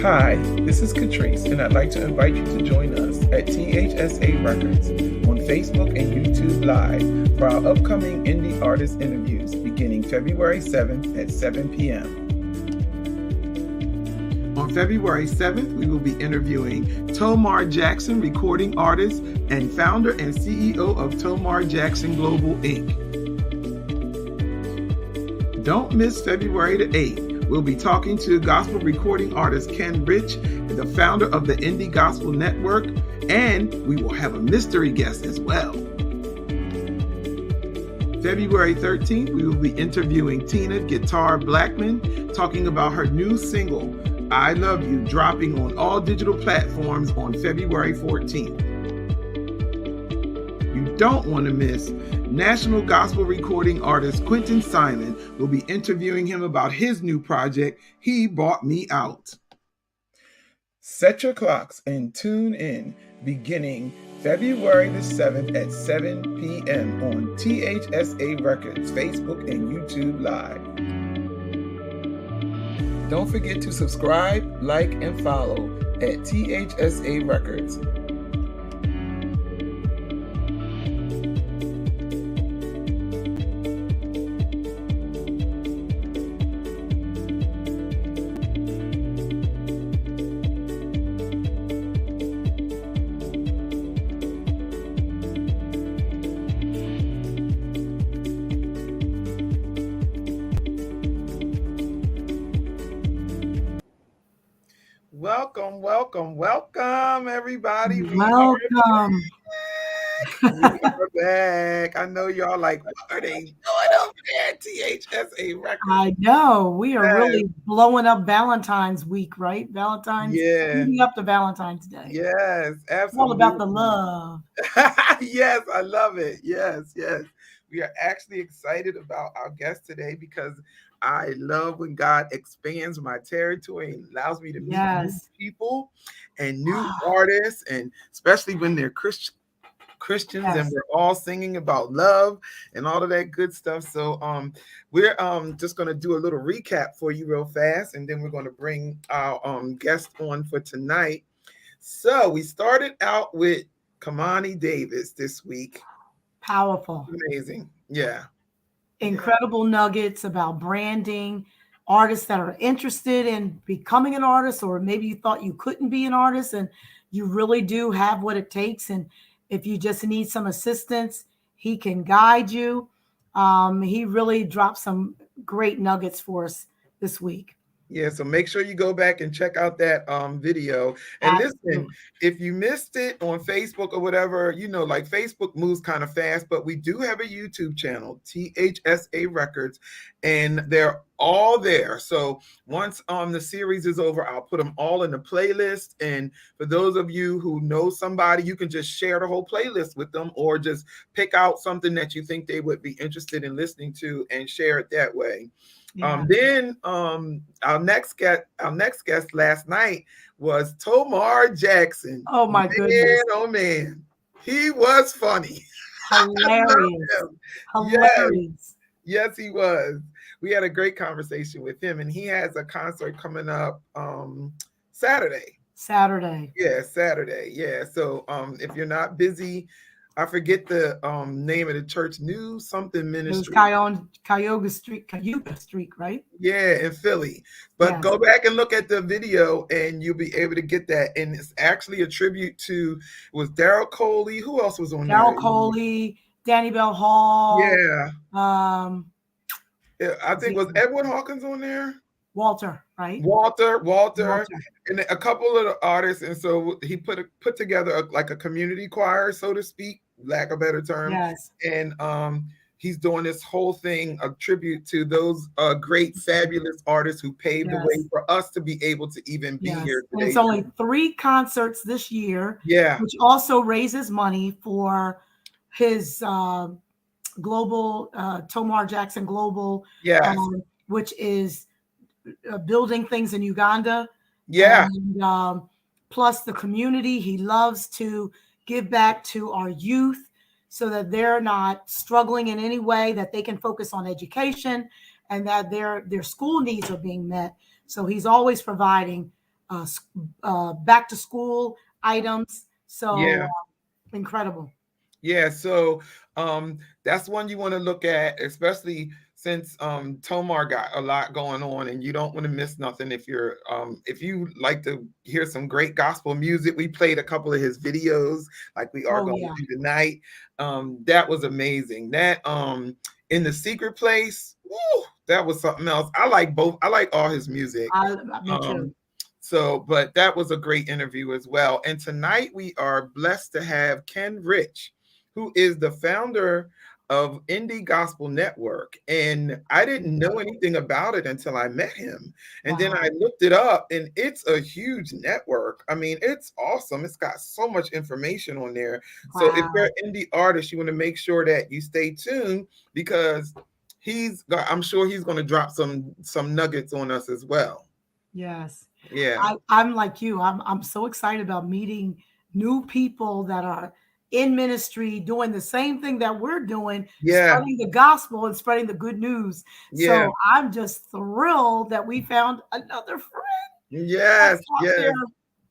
Hi, this is Catrice, and I'd like to invite you to join us at T.H.S.A. Records on Facebook and YouTube Live for our upcoming indie artist interviews beginning February 7th at 7 p.m. On February 7th, we will be interviewing T.H.S.A. Jackson, recording artist and founder and CEO of T.H.S.A. Jackson Global, Inc. Don't miss February the 8th. We'll be talking to gospel recording artist Ken Rich, the founder of the Indie Gospel Network, and we will have a mystery guest as well. February 13th, we will be interviewing Tina Guitar Blackman, talking about her new single, I Love You, dropping on all digital platforms on February 14th. You don't want to miss national gospel recording artist Quentin Simon. Will be interviewing him about his new project, He Bought Me Out. Set your clocks and tune in beginning February the 7th at 7 p.m. on T.H.S.A. Records, Facebook and YouTube Live. Don't forget to subscribe, like, and follow at T.H.S.A. Records. Welcome, everybody. Welcome. We are back. I know y'all like, what are they doing over there at T.H.S.A. Records? I know. We are really blowing up Valentine's week, right? Leading up to Valentine's Day. Yes, absolutely. It's all about the love. Yes, I love it. Yes. We are actually excited about our guest today because I love when God expands my territory and allows me to meet new people and new artists, and especially when they're Christians and we're all singing about love and all of that good stuff. So we're just going to do a little recap for you real fast, and then we're going to bring our guest on for tonight. So we started out with Kamani Davis this week. Powerful. Amazing. Yeah. Incredible nuggets about branding, artists that are interested in becoming an artist, or maybe you thought you couldn't be an artist and you really do have what it takes. And if you just need some assistance, he can guide you. He really dropped some great nuggets for us this week. Yeah, so make sure you go back and check out that video. And listen, if you missed it on Facebook or whatever, like Facebook moves kind of fast, but we do have a YouTube channel, T.H.S.A. Records, and they're all there. So once the series is over, I'll put them all in the playlist. And for those of you who know somebody, you can just share the whole playlist with them, or just pick out something that you think they would be interested in listening to and share it that way. Yeah. Then our next guest last night was T.H.S.A. Jackson. Oh my goodness. Oh man, he was funny. I love Hilarious. him. Yes, Hilarious. yes, he was. We had a great conversation with him, and he has a concert coming up Saturday. Saturday. Yeah, Saturday. Yeah. So if you're not busy, I forget the name of the church, New something It was ministry. Cayuga Street, right? Yeah, in Philly. But Yes. go back and look at the video and you'll be able to get that. And it's actually a tribute to was Daryl Coley. Who else was on there? Daryl Coley, Danny Bell Hall, Yeah. um, Yeah, I think was Edward Hawkins on there? Walter, right? Walter, Walter. and a couple of the artists, and so he put together like a community choir, so to speak, lack of a better term, Yes. and he's doing this whole thing, a tribute to those great, fabulous artists who paved the way Yes. for us to be able to even be Yes. here And it's today. only 3 concerts this year, Yeah, which also raises money for his global Tomar Jackson Global, yes, which is building things in Uganda, yeah, and plus the community. He loves to give back to our youth so that they're not struggling in any way, that they can focus on education, and that their school needs are being met. So he's always providing back to school items. So yeah. incredible. Yeah, so that's one you want to look at, especially since Tomar got a lot going on, and you don't want to miss nothing. If you like to hear some great gospel music, we played a couple of his videos, like we are Oh going yeah, to do tonight. That was amazing. That in the secret place, woo, that was something else. I like both. I like all his music. me too. Um, so, but that was a great interview as well. And tonight we are blessed to have Ken Rich, who is the founder of Indie Gospel Network. And I didn't know anything about it until I met him. And then Wow, I looked it up, and it's a huge network. I mean, it's awesome. It's got so much information on there. So if you're wow. an indie artist, you want to make sure that you stay tuned because I'm sure he's going to drop some nuggets on us as well. Yes. Yeah. I'm like you. I'm so excited about meeting new people that are in ministry doing the same thing that we're doing, Yeah. spreading the gospel and spreading the good news. Yeah. So I'm just thrilled that we found another friend Yes. that's out there. Yes.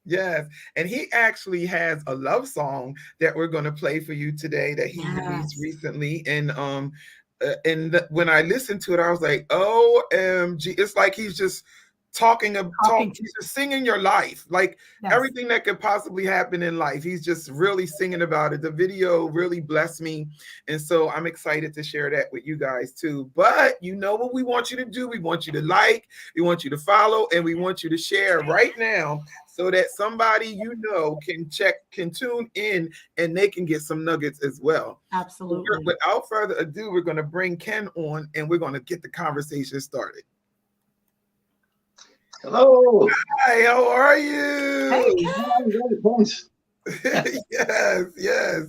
Yes, and he actually has a love song that we're going to play for you today that he released Yes. recently, and when I listened to it, I was like, "OMG!" It's like he's just Talking to he's just singing your life, like yes. everything that could possibly happen in life. He's just really singing about it. The video really blessed me, and so I'm excited to share that with you guys too. But you know what we want you to do? We want you to like, we want you to follow, and we want you to share right now so that somebody can tune in and they can get some nuggets as well. So Absolutely. without further ado, we're going to bring Ken on and we're going to get the conversation started. Hello. Hi, how are Hey, you? Thanks. Yes, yes.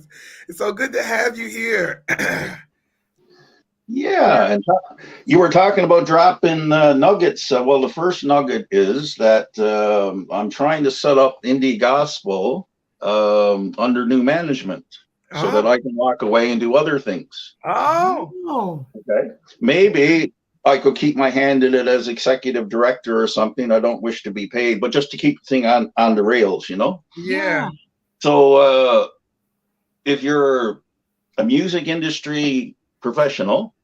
It's so good to have you here. Yeah, and you were talking about dropping nuggets. Well, the first nugget is that I'm trying to set up indie gospel under new management so Oh, that I can walk away and do other things. oh, oh, Okay. Maybe I could keep my hand in it as executive director or something. I don't wish to be paid, but just to keep the thing on the rails, you know? yeah. yeah. So if you're a music industry professional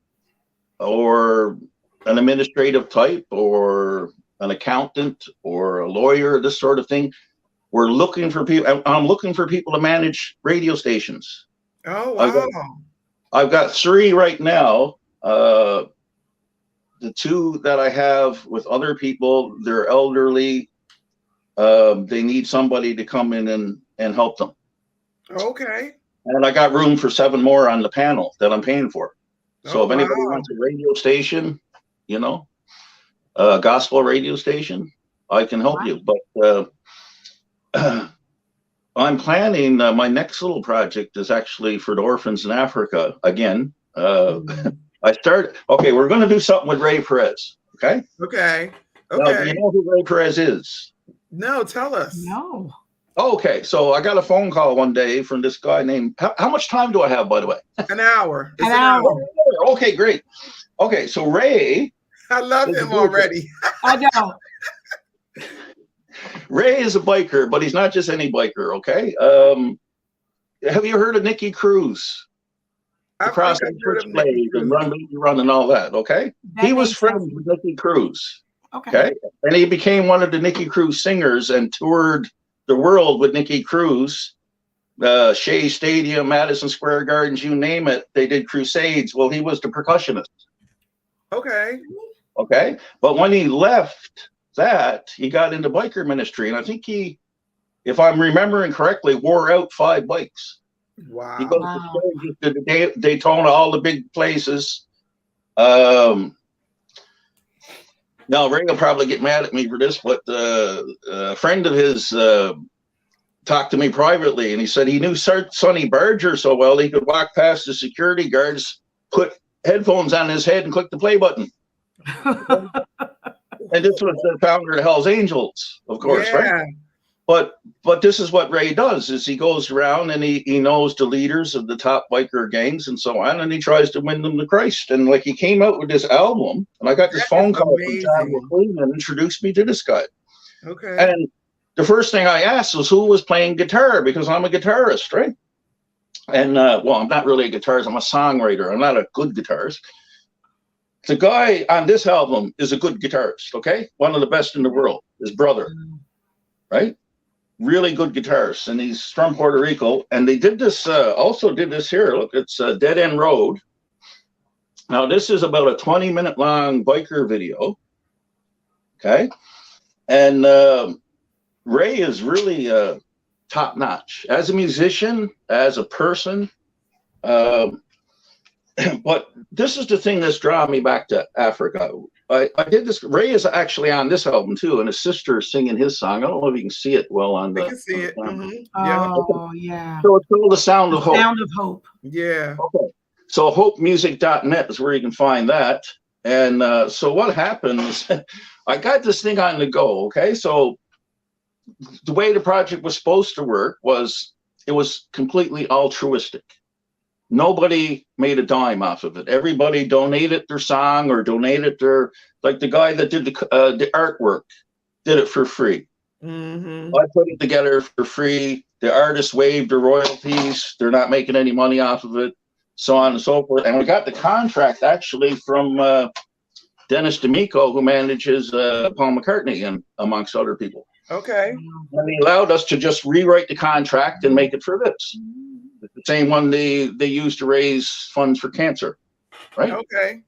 or an administrative type or an accountant or a lawyer, this sort of thing, we're looking for people. I'm looking for people to manage radio stations. Oh, wow. I've got 3 right now. The 2 that I have with other people, they're elderly. They need somebody to come in and help them. Okay. And I got room for 7 more on the panel that I'm paying for. So Oh, if anybody wow. wants a radio station, you know, a gospel radio station, I can help you. But I'm planning my next little project is actually for the orphans in Africa again. Okay, we're going to do something with Ray Perez. Okay. Okay. Now, Okay. you know who Ray Perez is? No, tell us. No. Okay, so I got a phone call one day from this guy named. How much time do I have, by the way? An hour. It's An an hour. hour. Okay, great. Okay, so Ray. I love him already. I know. Ray is a biker, but he's not just any biker. Okay. Have you heard of Nicky Cruz? I Across think the I've heard of Nicky Switchblade and Cruz. Run and all that. Okay. That He was makes friends sense. with Nicky Cruz. Okay. Okay. And he became one of the Nicky Cruz singers and toured the world with Nicky Cruz. Shea Stadium, Madison Square Gardens, you name it. They did crusades. Well, he was the percussionist. Okay. Okay. But when he left that, he got into biker ministry. And I think he, if I'm remembering correctly, wore out 5 bikes. Wow. He goes to Daytona, all the big places. Now, Ray will probably get mad at me for this, but a friend of his talked to me privately, and he said he knew Sonny Barger so well he could walk past the security guards, put headphones on his head, and click the play button. And this was the founder of Hell's Angels, of course, Yeah. right? But this is what Ray does: is he goes around and he knows the leaders of the top biker gangs and so on, and he tries to win them to Christ. And like he came out with this album, and I got this phone call from John McLean and introduced me to this guy. Okay. And the first thing I asked was who was playing guitar, because I'm a guitarist, right? And well, I'm not really a guitarist. I'm a songwriter. I'm not a good guitarist. The guy on this album is a good guitarist. Okay, one of the best in the world. His brother, right? Really good guitarist, and he's from Puerto Rico. And they did this, also did this here. Look, it's Dead End Road. Now, this is about a 20-minute long biker video. Okay. And Ray is really top notch as a musician, as a person. But this is the thing that's drawing me back to Africa. I did this. Ray is actually on this album too, and his sister is singing his song. I don't know if you can see it well on the. I can see it. Yeah. Oh, yeah. So it's called The Sound of Hope. Sound of Hope. Yeah. Okay. So hopemusic.net is where you can find that. And so what happens? I got this thing on the go. Okay. So the way the project was supposed to work was it was completely altruistic. Nobody made a dime off of it. Everybody donated their song or donated their, like the guy that did the artwork did it for free. Mm-hmm. I put it together for free. The artist waived the royalties. They're not making any money off of it, so on and so forth. And we got the contract actually from Dennis D'Amico, who manages Paul McCartney and amongst other people. Okay. And he allowed us to just rewrite the contract and make it for this. The same one they used to raise funds for cancer, right? Okay.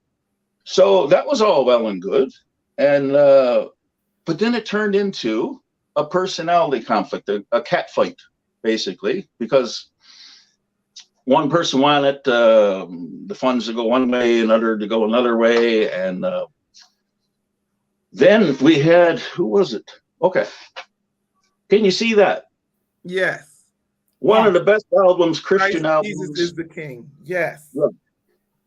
So that was all well and good, and but then it turned into a personality conflict, a cat fight, basically, because one person wanted the funds to go one way, another to go another way, and then we had, who was it? Okay, can you see that? Yes. One of the best albums, Christian albums. Jesus is the King. Yes. Yeah.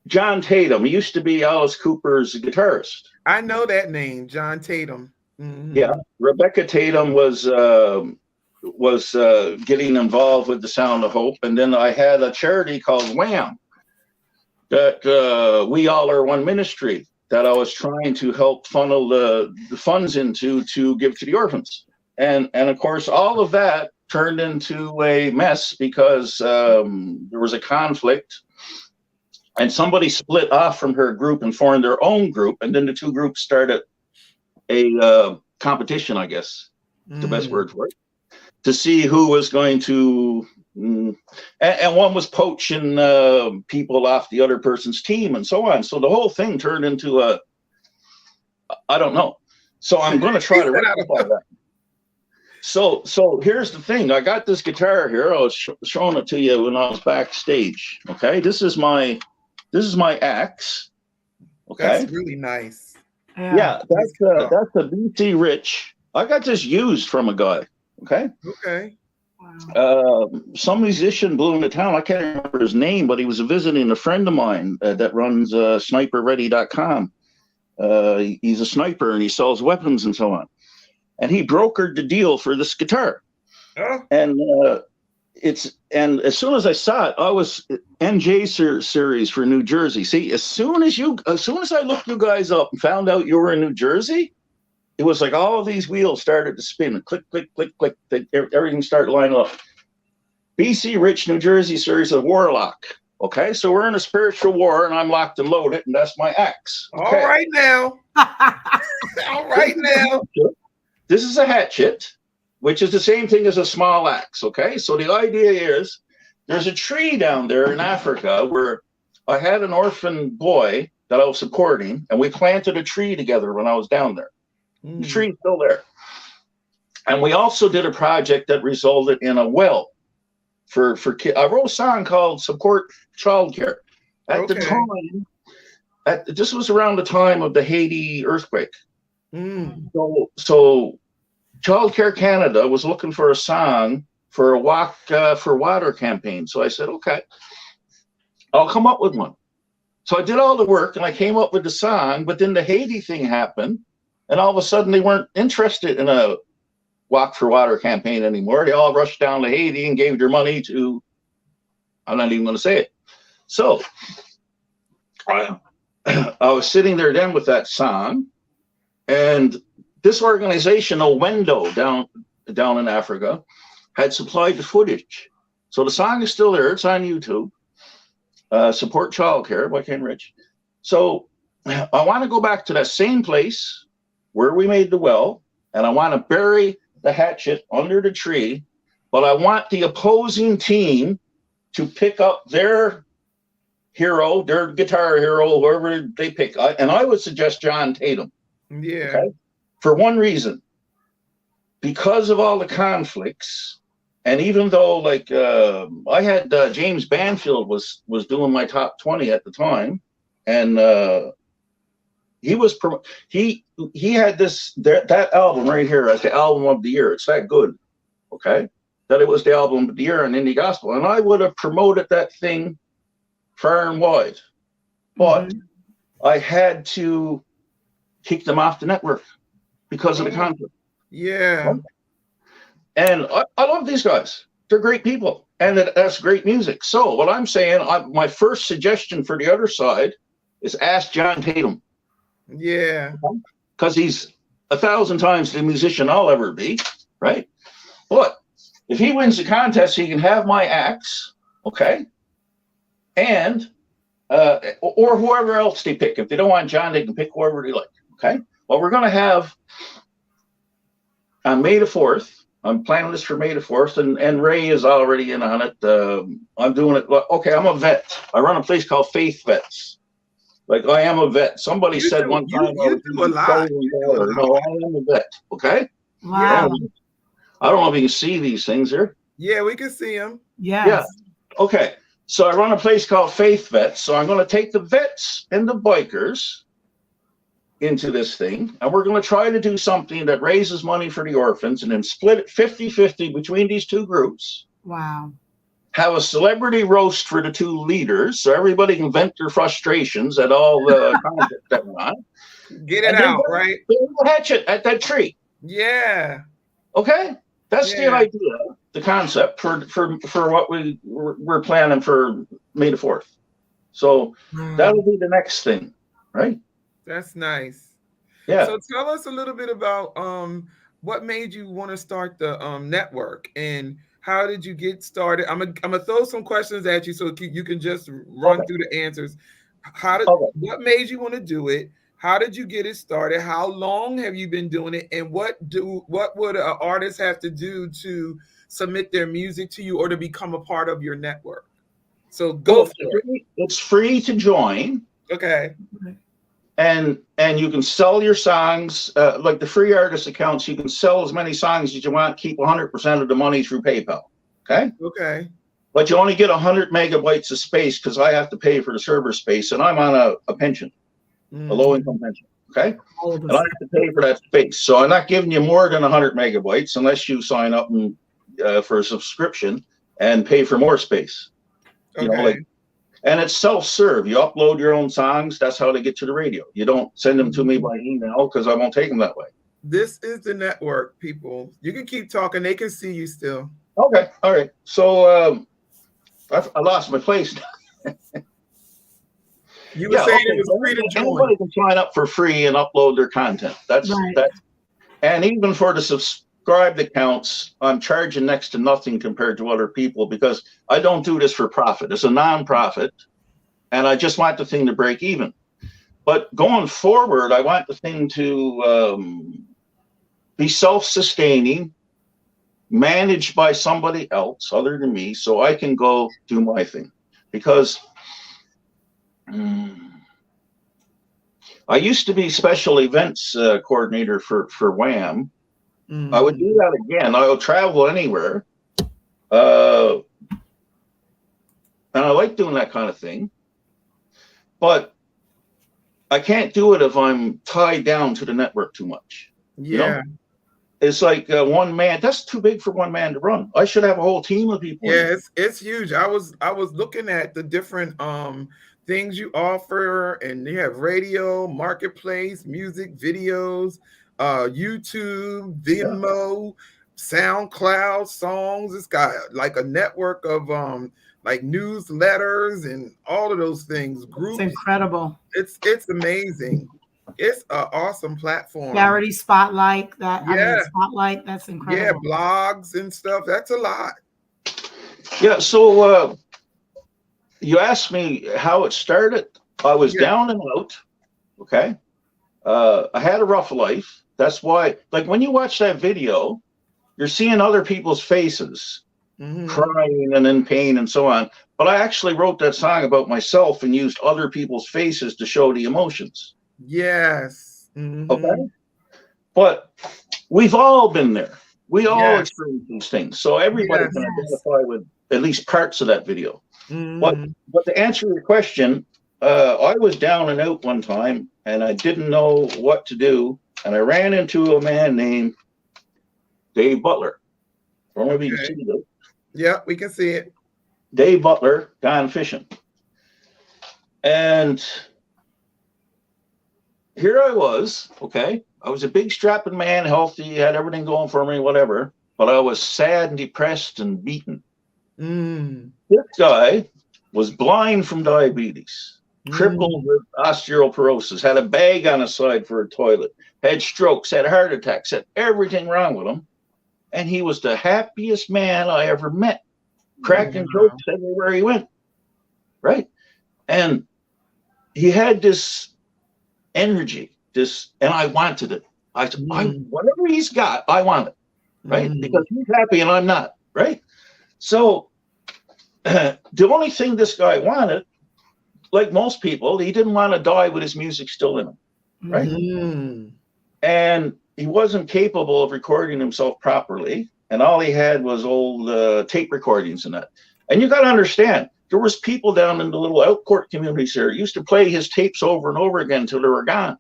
John Tatum. He used to be Alice Cooper's guitarist. I know that name, John Tatum. Mm-hmm. Yeah. Rebecca Tatum was getting involved with the Sound of Hope, and then I had a charity called Wham, that We All Are One Ministry, that I was trying to help funnel the funds into to give to the orphans, and of course all of that turned into a mess because there was a conflict, and somebody split off from her group and formed their own group, and then the two groups started a competition, I guess, the best word for it, to see who was going to, and one was poaching people off the other person's team and so on. So the whole thing turned into I don't know. So I'm going to try to rectify that. So here's the thing. I got this guitar here. I was showing it to you when I was backstage. Okay, this is my axe. Okay, that's really nice. Yeah, that's a BC Rich. I got this used from a guy. Okay. Okay. Wow. Some musician blew into town. I can't remember his name, but he was visiting a friend of mine that runs sniperready.com. He's a sniper and he sells weapons and so on. And he brokered the deal for this guitar. Oh, And and as soon as I saw it, I was NJ series for New Jersey. See, as soon as I looked you guys up and found out you were in New Jersey, it was like all of these wheels started to spin. Click, click, click, click. Everything started lining up. BC Rich, New Jersey series of Warlock. Okay, so we're in a spiritual war, and I'm locked and loaded, and that's my axe. Okay. all right now. All right now. This is a hatchet, which is the same thing as a small axe. Okay, so the idea is there's a tree down there in Africa where I had an orphan boy that I was supporting, and we planted a tree together when I was down there. The tree's still there. And we also did a project that resulted in a well for kids. I wrote a song called Support Childcare. At the time, this was around the time of the Haiti earthquake. So Childcare Canada was looking for a song for a Walk for Water campaign. So I said, okay, I'll come up with one. So I did all the work and I came up with the song, but then the Haiti thing happened. And all of a sudden they weren't interested in a Walk for Water campaign anymore. They all rushed down to Haiti and gave their money to, I'm not even going to say it. So I was sitting there then with that song, and this organization, Owendo, down in Africa, had supplied the footage. So the song is still there. It's on YouTube. Support childcare by Ken Rich. So I want to go back to that same place where we made the well, and I want to bury the hatchet under the tree, but I want the opposing team to pick up their hero, their guitar hero, whoever they pick. And I would suggest John Tatum. Yeah. Okay? For one reason, because of all the conflicts, and even though like I had James Banfield was doing my top 20 at the time, and he had that album right here as the album of the year. It's that good, okay? That it was the album of the year in indie gospel, and I would have promoted that thing far and wide, but I had to kick them off the network because of the conflict. Yeah. And I love these guys. They're great people, and that's great music. So what I'm saying, my first suggestion for the other side is ask John Tatum. Yeah. Because he's 1,000 times the musician I'll ever be, right? But if he wins the contest, he can have my axe, okay? And or whoever else they pick. If they don't want John, they can pick whoever they like, okay? Well, we're going to have on May the 4th. I'm planning this for May the 4th, and Ray is already in on it. I'm doing it. Okay, I'm a vet. I run a place called Faith Vets. Like, I am a vet. Somebody said one time, you do a lot. No, I am a vet. Okay. Wow. I don't know if you can see these things here. Yeah, we can see them. Yes. Yeah. Okay. So I run a place called Faith Vets. So I'm going to take the vets and the bikers into this thing, and we're going to try to do something that raises money for the orphans and then split it 50-50 between these two groups. Wow. Have a celebrity roast for the two leaders so everybody can vent their frustrations at all the conflict that went on. Get it out, right? Hatchet at that tree. Yeah. Okay? That's the idea, the concept for what we're planning for May the 4th. So that'll be the next thing, right? That's nice. Yeah. So tell us a little bit about what made you want to start the network, and how did you get started? I'm gonna throw some questions at you so you can just run through the answers. What made you want to do it? How did you get it started? How long have you been doing it? And what would an artist have to do to submit their music to you or to become a part of your network? So go for it. It's free to join. Okay. And you can sell your songs, like the free artist accounts, you can sell as many songs as you want, keep 100% of the money through PayPal. Okay? Okay. But you only get 100 megabytes of space because I have to pay for the server space, and I'm on a pension, a low-income pension. Okay? And I have to pay for that space. So I'm not giving you more than 100 megabytes unless you sign up and, for a subscription and pay for more space. Okay. You know, and it's self-serve. You upload your own songs. That's how they get to the radio. You don't send them to me by email because I won't take them that way. This is the network, people. You can keep talking. They can see you still. Okay, all right. So I lost my place. You were Yeah, saying okay. it was So free to join. anybody can sign up for free and upload their content. That's Right. that. And even for the subscribed accounts, I'm charging next to nothing compared to other people because I don't do this for profit. It's a nonprofit, and I just want the thing to break even. But going forward, I want the thing to be self-sustaining, managed by somebody else other than me, so I can go do my thing. Because I used to be special events coordinator for Wham. I would do that again. I would travel anywhere. And I like doing that kind of thing. But I can't do it if I'm tied down to the network too much. Yeah. You know? It's like one man. That's too big for one man to run. I should have a whole team of people. Yeah, it's huge. I was looking at the different things you offer, and you have radio, marketplace, music, videos, YouTube, Venmo, SoundCloud, songs. It's got like a network of like newsletters and all of those things, groups. It's incredible. It's amazing. It's an awesome platform. Charity Spotlight. That I Yeah. mean, Spotlight. That's Yeah, incredible. blogs and stuff. That's a lot. Yeah. So you asked me how it started. I was down and out. Okay. I had a rough life. That's why, like, when you watch that video, you're seeing other people's faces, crying and in pain and so on. But I actually wrote that song about myself and used other people's faces to show the emotions. Yes. Okay. But we've all been there. We all experience these things. So everybody can identify with at least parts of that video. But to answer your question, I was down and out one time and I didn't know what to do. And I ran into a man named Dave Butler. I don't know if you can see it. Yeah, we can see it. Dave Butler, gone fishing. And here I was, okay. I was a big strapping man, healthy, had everything going for me, whatever. But I was sad and depressed and beaten. This guy was blind from diabetes, crippled with osteoporosis, had a bag on his side for a toilet, had strokes, had heart attacks, had everything wrong with him. And he was the happiest man I ever met, cracking jokes everywhere he went, right? And he had this energy, and I wanted it. I whatever he's got, I want it, right? Because he's happy and I'm not, right? So the only thing this guy wanted, like most people, he didn't want to die with his music still in him, right? And he wasn't capable of recording himself properly, and all he had was old tape recordings and that. And you got to understand, there was people down in the little outcourt communities there used to play his tapes over and over again until they were gone,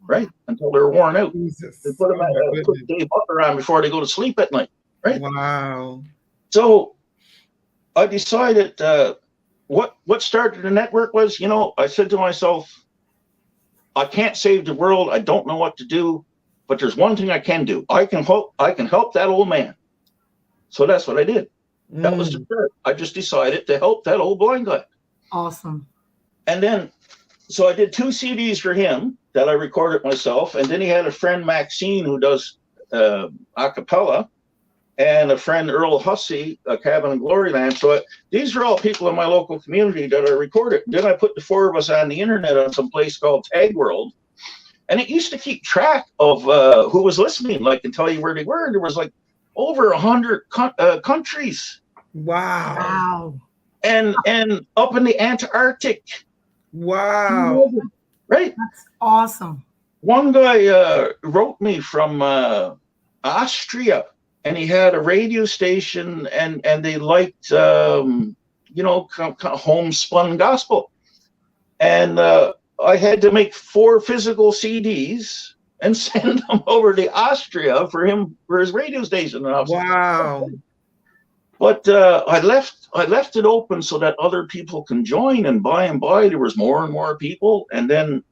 right? Until they were worn out. They put Dave Butler on before they go to sleep at night, right? Wow. So I decided what started the network was, I said to myself, I can't save the world. I don't know what to do, but there's one thing I can do. I can help that old man. So that's what I did. That was the start. I just decided to help that old blind guy. Awesome. And then, so I did 2 CDs for him that I recorded myself. And then he had a friend, Maxine, who does a cappella, and a friend, Earl Hussey, a Cabin in Gloryland. So these are all people in my local community that I recorded. Then I put the 4 of us on the internet on some place called Tag World. And it used to keep track of who was listening, like, and tell you where they were. And there was like over 100 countries. Wow. And up in the Antarctic. Wow. Right? That's awesome. One guy wrote me from Austria, and he had a radio station, and they liked, kind of homespun gospel. And I had to make 4 physical CDs and send them over to Austria for his radio station. Wow. But I left it open so that other people can join, and by and by there was more and more people. And then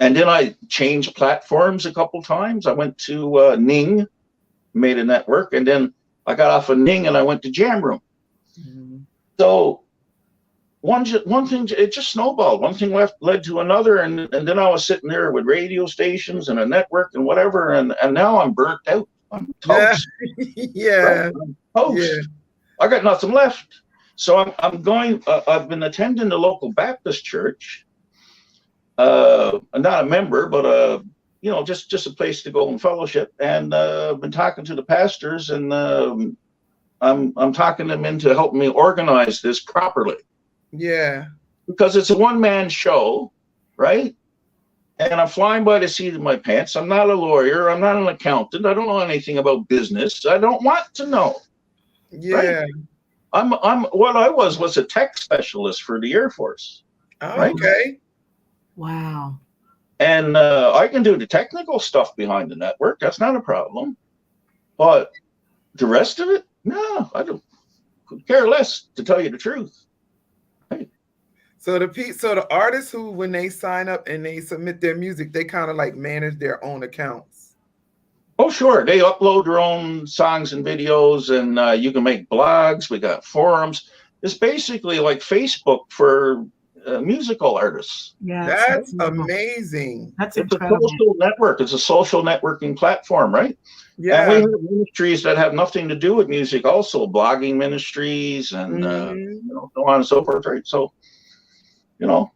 And then I changed platforms a couple times. I went to Ning, made a network, and then I got off of Ning and I went to Jam Room. Mhm. So one thing, it just snowballed. One thing led to another, and then I was sitting there with radio stations and a network and whatever, and now I'm burnt out. I'm Yeah. toast. Right? Yeah. I'm toast. Yeah. I got nothing left. So I'm going. I've been attending the local Baptist church. Not a member, but just a place to go and fellowship. And been talking to the pastors, and I'm talking them into helping me organize this properly. Yeah. Because it's a one-man show, right? And I'm flying by the seat of my pants. I'm not a lawyer. I'm not an accountant. I don't know anything about business. I don't want to know. Yeah. Right? I'm what I was a tech specialist for the Air Force. Right? Okay. Wow. And I can do the technical stuff behind the network. That's not a problem. But the rest of it, no, I don't care less, to tell you the truth. Right? So the artists who, when they sign up and they submit their music, they kind of like manage their own accounts. Oh, sure. They upload their own songs and videos, and you can make blogs. We got forums. It's basically like Facebook for musical artists. Yeah, That's amazing. That's It's incredible. a social network. It's a social networking platform, right? Yeah. And we have ministries that have nothing to do with music, also blogging ministries, and so on and so forth, right? So, we got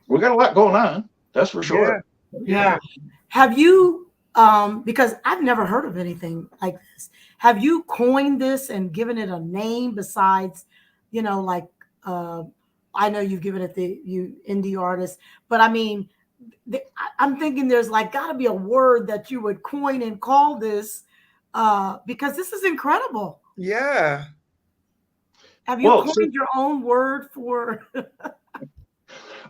a lot going on. That's for sure. Yeah. Have you, because I've never heard of anything like this, have you coined this and given it a name besides, like, I know you've given it you indie artists, but I mean, I'm thinking there's like got to be a word that you would coin and call this, because this is incredible. Yeah. Have you coined your own word for?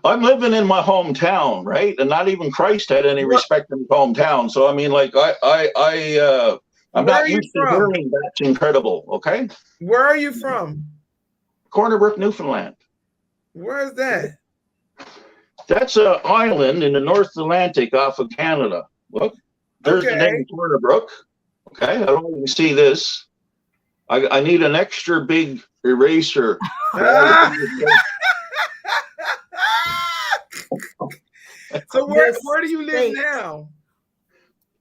I'm living in my hometown, right? And not even Christ had any respect in his hometown. So I mean, like I'm not used to hearing that's incredible. Okay. Where are you from? Corner Brook, Newfoundland. Where is that? That's an island in the North Atlantic off of Canada. Look, there's the name Corner Brook. Okay, I don't even see this. I need an extra big eraser. So where do you live now?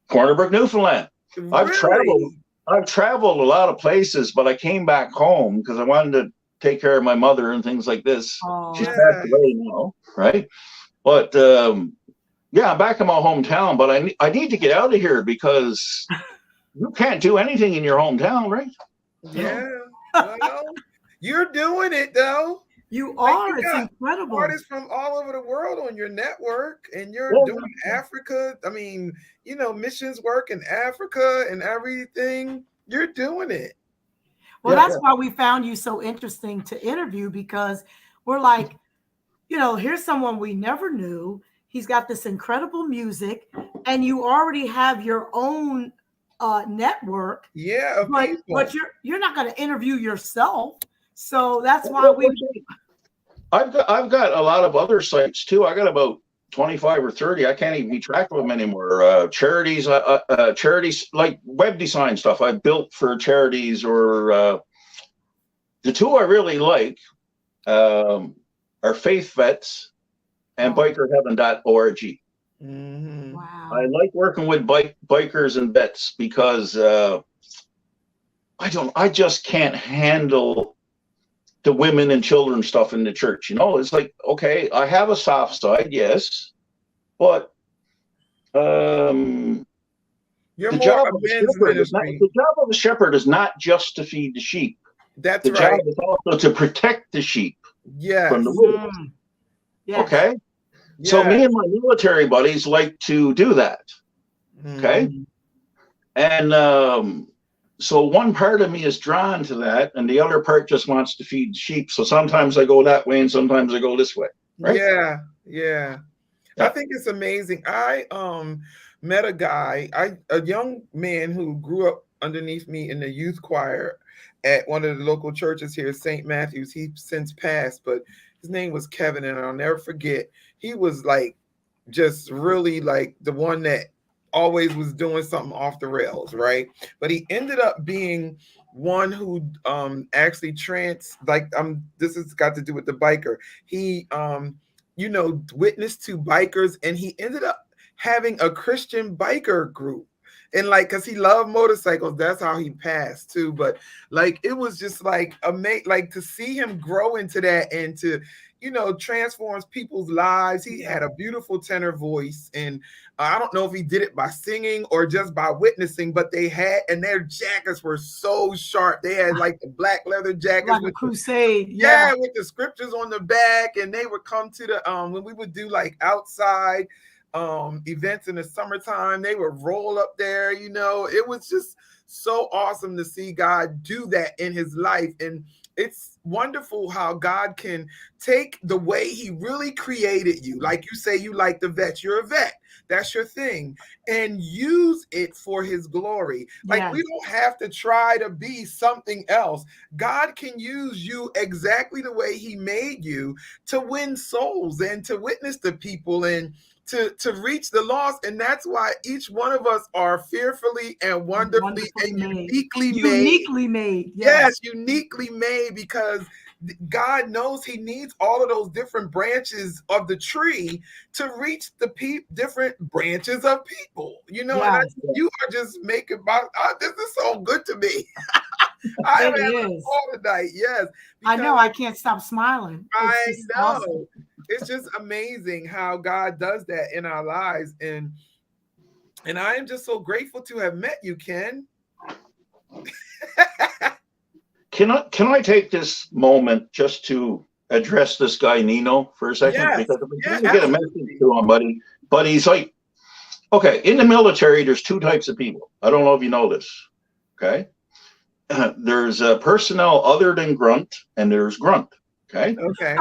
Corner Brook, Newfoundland. Really? I've traveled a lot of places, but I came back home because I wanted to take care of my mother and things like this. She's passed away now, right? But I'm back in my hometown, but I need to get out of here because you can't do anything in your hometown, right? Yeah. Well, you're doing it though. You are. It's incredible. Artists from all over the world on your network, and you're doing Africa. I mean, missions work in Africa and everything. You're doing it. Well, that's why we found you so interesting to interview, because we're like, here's someone we never knew. He's got this incredible music, and you already have your own network. Yeah, but you're not going to interview yourself. So that's why I've got a lot of other sites too. I got about 25 or 30. I can't even keep track of them anymore. Charities like web design stuff I built for charities, or the two I really like are Faith Vets and bikerheaven.org. Mm-hmm. Wow. I like working with bikers and vets because I just can't handle the women and children stuff in the church. It's like, okay, I have a soft side, yes, but you're the more job a men's ministry. The job of the shepherd is not just to feed the sheep. That's the right. job is also to protect the sheep from the wolves. Yes. Okay. Yes. So me and my military buddies like to do that. Okay. And so one part of me is drawn to that, and the other part just wants to feed sheep. So sometimes I go that way, and sometimes I go this way. Right? Yeah. I think it's amazing. I met a young man who grew up underneath me in the youth choir at one of the local churches here, St. Matthew's. He's since passed, but his name was Kevin, and I'll never forget. He was like just really like the one that always was doing something off the rails, right? But he ended up being one who actually this has got to do with the biker. He witnessed to bikers, and he ended up having a Christian biker group. And like, cause he loved motorcycles, that's how he passed too. But like, it was just like amazing, like to see him grow into that and to, transforms people's lives. He had a beautiful tenor voice, and I don't know if he did it by singing or just by witnessing, but their jackets were so sharp. They had like the black leather jackets like a with crusade. Yeah. with the scriptures on the back, and they would come to the when we would do like outside events in the summertime, they would roll up there. It was just so awesome to see God do that in his life. And it's wonderful how God can take the way he really created you. Like you say, you like the vets, you're a vet. That's your thing. And use it for his glory. Like, we don't have to try to be something else. God can use you exactly the way he made you to win souls and to witness to people and to reach the lost. And that's why each one of us are fearfully and wonderfully and uniquely made. Uniquely made. Yes, uniquely made, because God knows he needs all of those different branches of the tree to reach the different branches of people. And you are just making this is so good to me. I am having fun tonight. Yes, I know. I can't stop smiling. I know. Awesome. It's just amazing how God does that in our lives, and I am just so grateful to have met you, Ken. Can I take this moment just to address this guy Nino for a second? Yes, because I'm trying to get a message to him, buddy. But he's like, okay, in the military, there's two types of people. I don't know if you know this. Okay, there's personnel other than grunt, and there's grunt. Okay. Okay.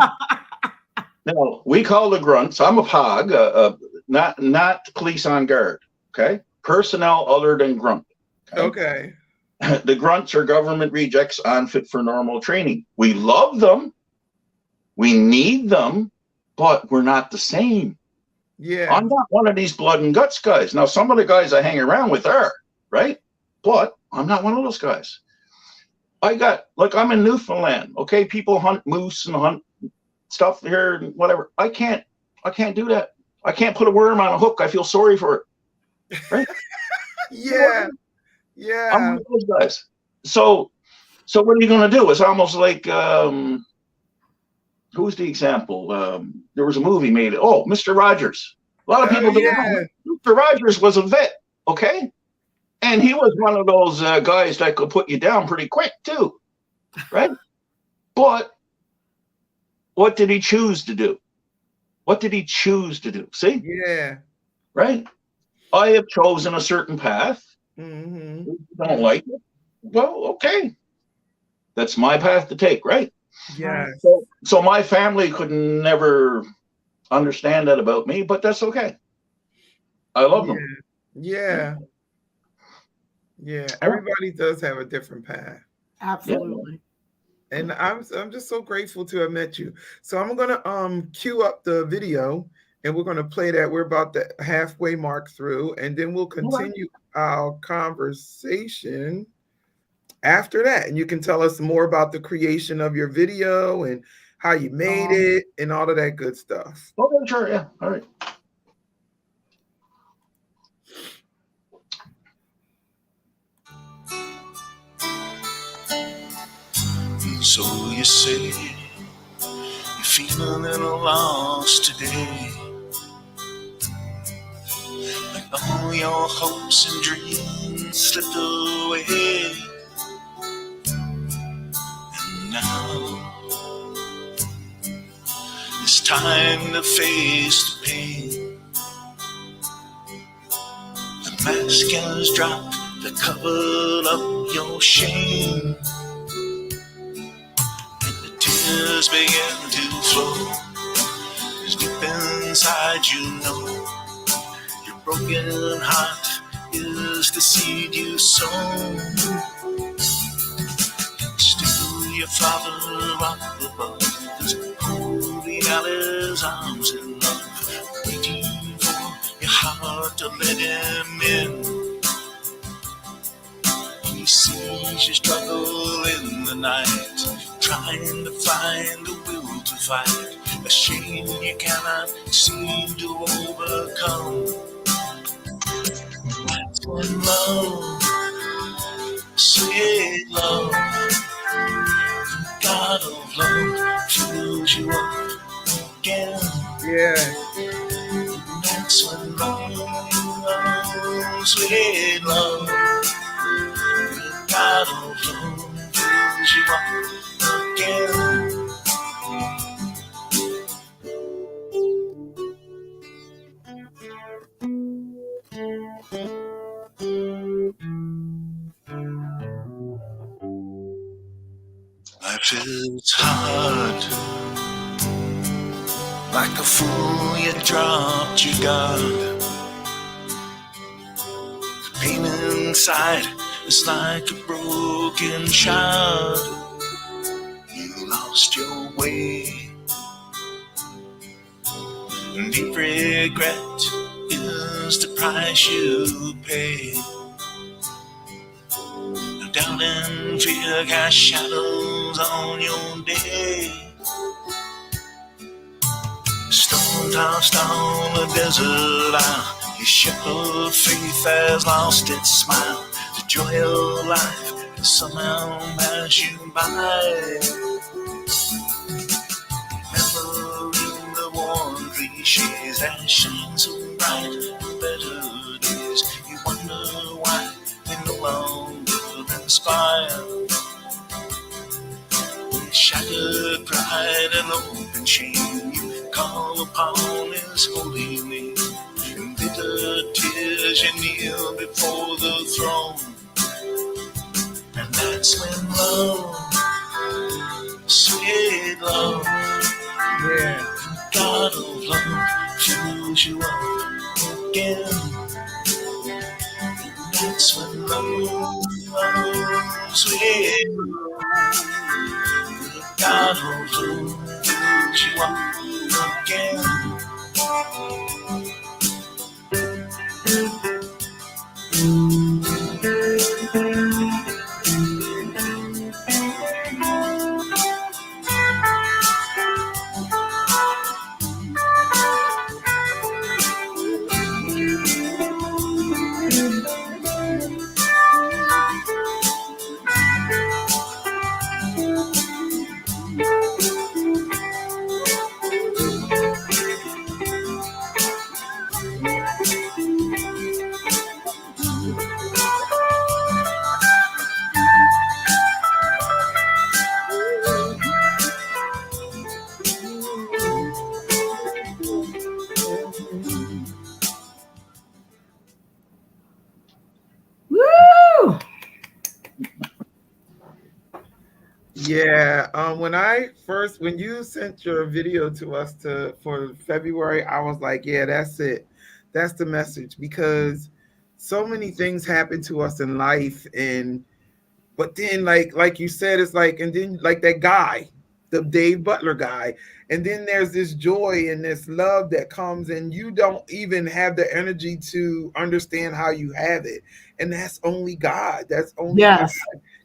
Now we call the grunts. I'm a POG, not police on guard. Okay, personnel other than grunt. Okay. The grunts are government rejects unfit for normal training. We love them. We need them, but we're not the same. Yeah. I'm not one of these blood and guts guys. Now, some of the guys I hang around with are, right? But I'm not one of those guys. I'm in Newfoundland. Okay, people hunt moose and hunt stuff here and whatever. I can't do that. I can't put a worm on a hook. I feel sorry for it. Right? Yeah. Yeah. I'm one of those guys. So what are you going to do? It's almost like, who's the example? There was a movie made. Oh, Mr. Rogers. A lot of people don't know. Mr. Rogers was a vet, okay? And he was one of those guys that could put you down pretty quick too, right? But what did he choose to do? What did he choose to do? See? Yeah. Right? I have chosen a certain path. Mm-hmm. You don't like it? Well, okay. That's my path to take, right? Yeah. So my family could never understand that about me, but that's okay. I love them. Yeah. Yeah. Everybody does have a different path. Absolutely. Yeah. And I'm just so grateful to have met you. So I'm gonna cue up the video, and we're gonna play that. We're about the halfway mark through, and then we'll continue our conversation after that. And you can tell us more about the creation of your video and how you made it and all of that good stuff. Okay, sure, yeah. All right. So you say you're feeling a little lost today, like all your hopes and dreams slipped away. And now it's time to face the pain. The mask has dropped to cover up your shame. Tears begin to flow, 'cause deep inside you know your broken heart is the seed you sow. Still your Father up above is holding out his arms in love, waiting to let him in. He sees you struggle in the night, trying to find the will to fight, a shame you cannot seem to overcome. That's when love, sweet love, God of love, fills you up again. Yeah. That's when love, sweet love, God of love, fills you up again. Life is hard, like a fool you dropped your guard. Pain inside is like a broken child. You lost your way, and deep regret is the price you pay. No doubt and fear cast shadows on your day. Stone tossed on a desert isle, your ship of faith has lost its smile. The joy of life has somehow passed you by. Remembering the warm cliches that shine so bright in better days, you wonder why they no longer inspire. With shattered pride and open shame, you call upon His holy name. In bitter tears, you kneel before the throne. And that's when love, sweet love, Yeah. God of love, fills you up again. And that's when love, sweet love, God of love, fills you up again. Woo! Yeah, when you sent your video to us for February, I was like, yeah, that's it. That's the message, because so many things happen to us in life, and but then like you said, it's like, and then like that guy, the Dave Butler guy, and then there's this joy and this love that comes, and you don't even have the energy to understand how you have it, and that's only God. That's only God. Yes.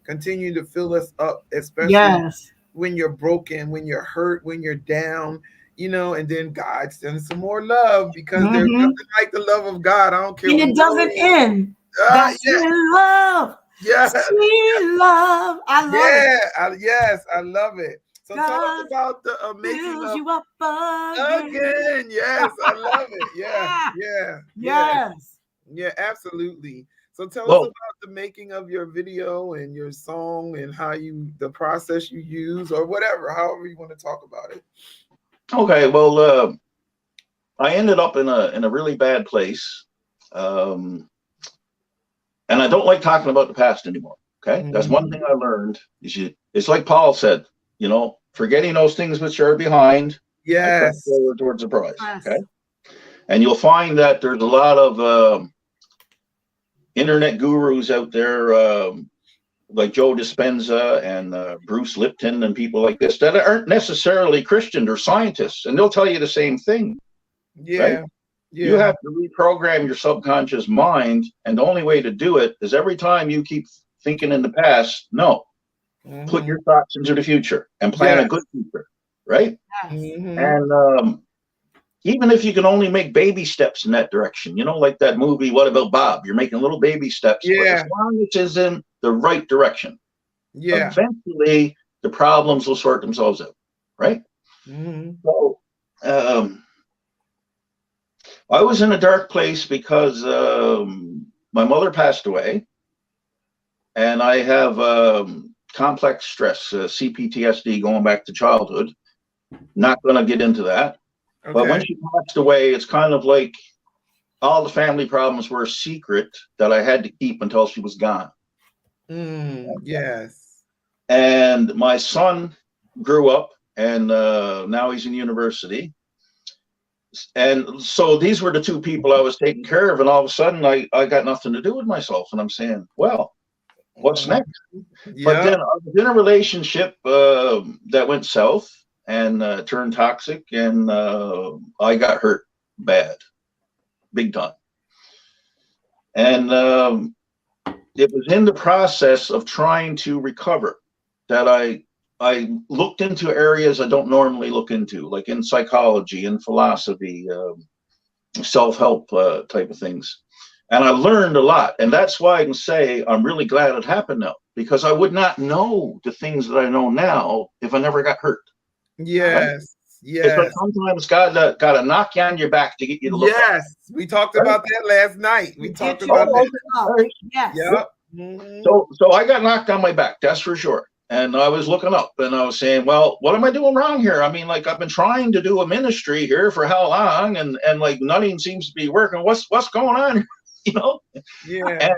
Continue to fill us up, especially Yes. when you're broken, when you're hurt, when you're down, and then God sends some more love, because there's Mhm. nothing like the love of God. I don't care. And it doesn't end. That's Yeah, when love, yeah, sweet love. I love it. yeah. Yes, I love it. So tell us God about the making fills of you up again. again. Yes, I love it. Yeah, yeah, yeah, Yes. yeah, absolutely. So tell us Well, about the making of your video and your song, and the process you use, or whatever, however you want to talk about it. okay. Well, I ended up in a really bad place, and I don't like talking about the past anymore. Okay, that's one thing I learned. It's like Paul said, forgetting those things which are behind, I press Yes. forward towards the prize. Yes. Okay, and you'll find that there's a lot of internet gurus out there, like Joe Dispenza and Bruce Lipton and people like this, that aren't necessarily Christian or scientists, and they'll tell you the same thing, right? Yeah. You have to reprogram your subconscious mind, and the only way to do it is every time you keep thinking in the past, no, put your thoughts into the future and plan a good future, right? And even if you can only make baby steps in that direction, you know, like that movie, What About Bob? You're making little baby steps, but as long as it's in the right direction, eventually the problems will sort themselves out, right? So I was in a dark place because my mother passed away, and I have complex stress, CPTSD, going back to childhood. Not going to get into that. But when she passed away, it's kind of like all the family problems were a secret that I had to keep until she was gone. Yes. And my son grew up, and now he's in university. And so these were the two people I was taking care of. And all of a sudden, I got nothing to do with myself. And I'm saying, well, what's next? But then I was in a relationship that went south and turned toxic, and I got hurt bad, big time. And it was in the process of trying to recover that I looked into areas I don't normally look into, like in psychology and philosophy, self-help type of things. And I learned a lot. And that's why I can say I'm really glad it happened now, because I would not know the things that I know now if I never got hurt. Yes. Right? It's like sometimes God got to knock you on your back to get you to look up. We talked about that last night. We talked about that. Right? Yes. Yep. So I got knocked on my back, that's for sure. And I was looking up, and I was saying, well, what am I doing wrong here? I mean, like, I've been trying to do a ministry here for how long, and like nothing seems to be working. What's going on? You know? And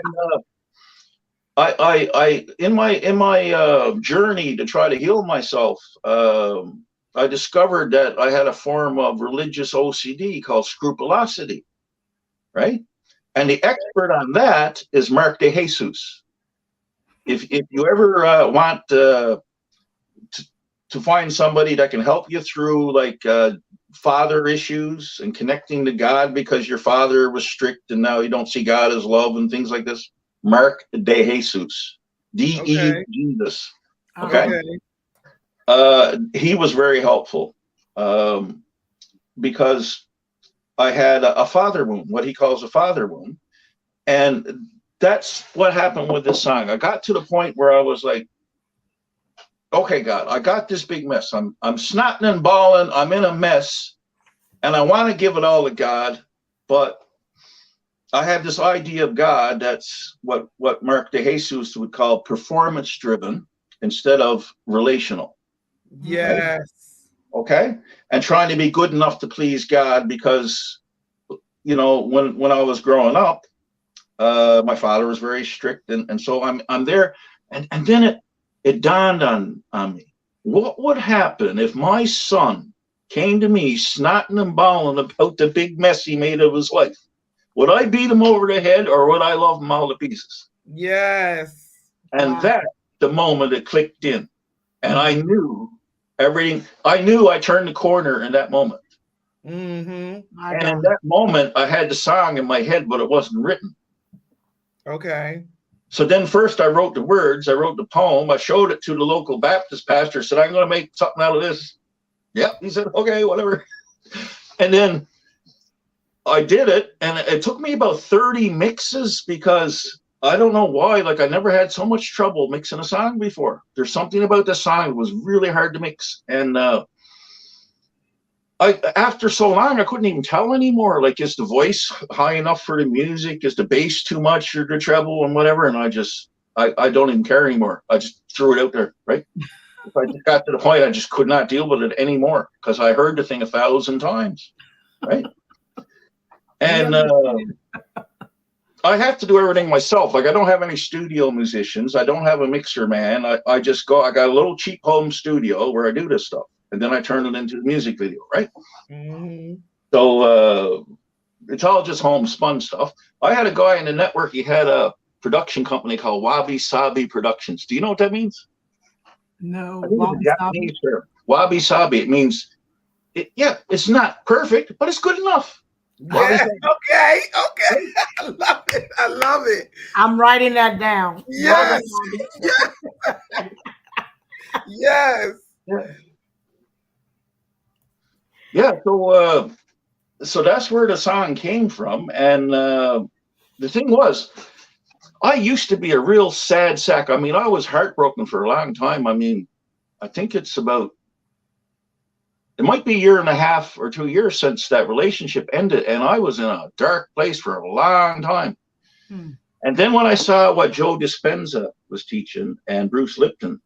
I in my journey to try to heal myself, I discovered that I had a form of religious OCD called scrupulosity, right? And the expert on that is Mark T.H.A. If you ever want to find somebody that can help you through like father issues and connecting to God because your father was strict and now you don't see God as love and things like this, Mark T.H.A. D.E. Jesus. Okay. He was very helpful because I had a father wound, what he calls a father wound. And that's what happened with this song. I got to the point where I was like, okay, God, I got this big mess. I'm snotting and bawling. I'm in a mess, and I want to give it all to God, but I have this idea of God that's what Mark T.H.A. would call performance-driven instead of relational. Yes. Right? Okay? And trying to be good enough to please God because, you know, when I was growing up, my father was very strict, and so I'm there, and then it dawned on me, what would happen if my son came to me snotting and bawling about the big mess he made of his life? Would I beat him over the head, or would I love him all to pieces? Yes. And that the moment it clicked in, and I knew everything. I knew I turned the corner in that moment. And in that moment, I had the song in my head, but it wasn't written. Okay. So then first I wrote the words, I wrote the poem, I showed it to the local Baptist pastor, said, I'm going to make something out of this. Yep. He said, okay, whatever. And then I did it, and it took me about 30 mixes because I don't know why, like I never had so much trouble mixing a song before. There's something about this song that was really hard to mix. And after so long, I couldn't even tell anymore. Like, is the voice high enough for the music? Is the bass too much or the treble and whatever? And I don't even care anymore. I just threw it out there, right? I just got to the point I just could not deal with it anymore because I heard the thing 1,000 times, right? And I have to do everything myself. Like, I don't have any studio musicians. I don't have a mixer man. I just go, I got a little cheap home studio where I do this stuff. And then I turn it into a music video, right? So it's all just homespun stuff. I had a guy in the network. He had a production company called Wabi Sabi Productions. Do you know what that means? No. I think it's a Japanese term. Wabi Sabi. It means, it's not perfect, but it's good enough. Yeah. Okay. Okay. I love it. I love it. I'm writing that down. Yes. Yes. Yes. Yeah. So that's where the song came from. And the thing was, I used to be a real sad sack. I mean, I was heartbroken for a long time. I mean, I think it might be a year and a half or 2 years since that relationship ended. And I was in a dark place for a long time. And then when I saw what Joe Dispenza was teaching and Bruce Lipton,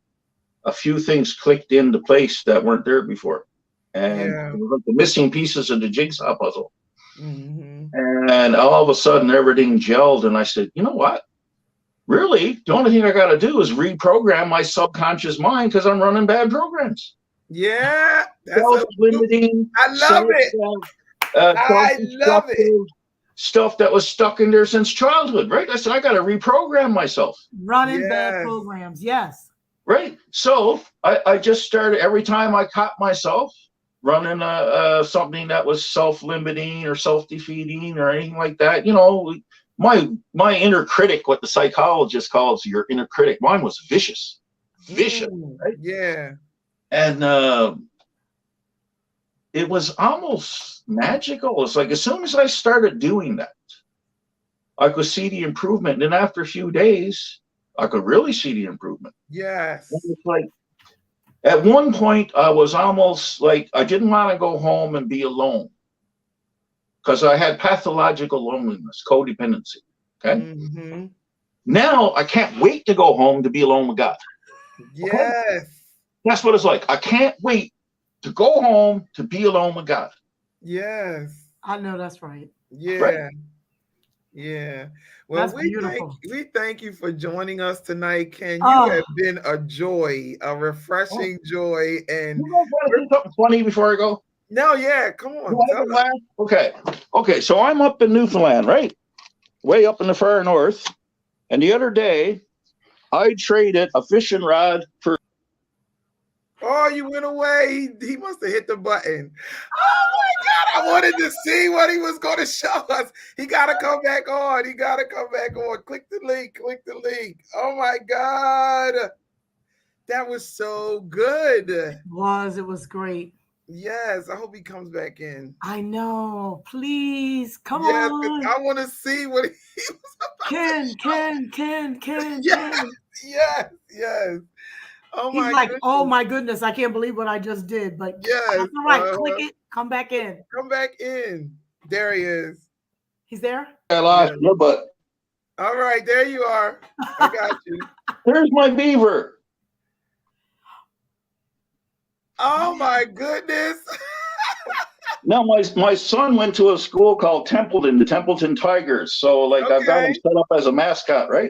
a few things clicked into place that weren't there before. And it was like the missing pieces of the jigsaw puzzle. And all of a sudden, everything gelled. And I said, you know what? Really, the only thing I got to do is reprogram my subconscious mind because I'm running bad programs. Yeah. Self-limiting. I love it. I love it. Stuff that was stuck in there since childhood, right? I said, I got to reprogram myself. Running bad programs, yes. Right. So I just started, every time I caught myself running something that was self-limiting or self-defeating or anything like that, you know, my inner critic, what the psychologist calls your inner critic, mine was vicious. Right? Yeah. And it was almost magical. It's like as soon as I started doing that, I could see the improvement. And after a few days, I could really see the improvement. Yes. And it's like at one point, I was almost like I didn't want to go home and be alone because I had pathological loneliness, codependency. Okay. Now I can't wait to go home to be alone with God. Yes. Okay? That's what it's like. I can't wait to go home to be alone with God. Yes. I know that's right. Yeah. Right? Yeah. Well, that's beautiful. We thank you for joining us tonight, Ken. You have been a joy, a refreshing joy. And you guys want to do something funny before I go? No, yeah, come on. Okay. So I'm up in Newfoundland, right? Way up in the far north. And the other day, I traded a fishing rod for. Oh, you went away. He must have hit the button. Oh my God. I wanted to see what he was going to show us. He got to come back on. Click the link. Oh my God. That was so good. It was great. Yes. I hope he comes back in. I know. Please come on. I want to see what he was about. Ken. Yes. Oh He's like, goodness. Oh my goodness, I can't believe what I just did. But yes, that's all right. Click it, come back in. There he is. He's there? I lost your butt. All right, there you are. I got you. There's my beaver. Oh my goodness. Now my son went to a school called Templeton, the Templeton Tigers. So like I've got him set up as a mascot, right?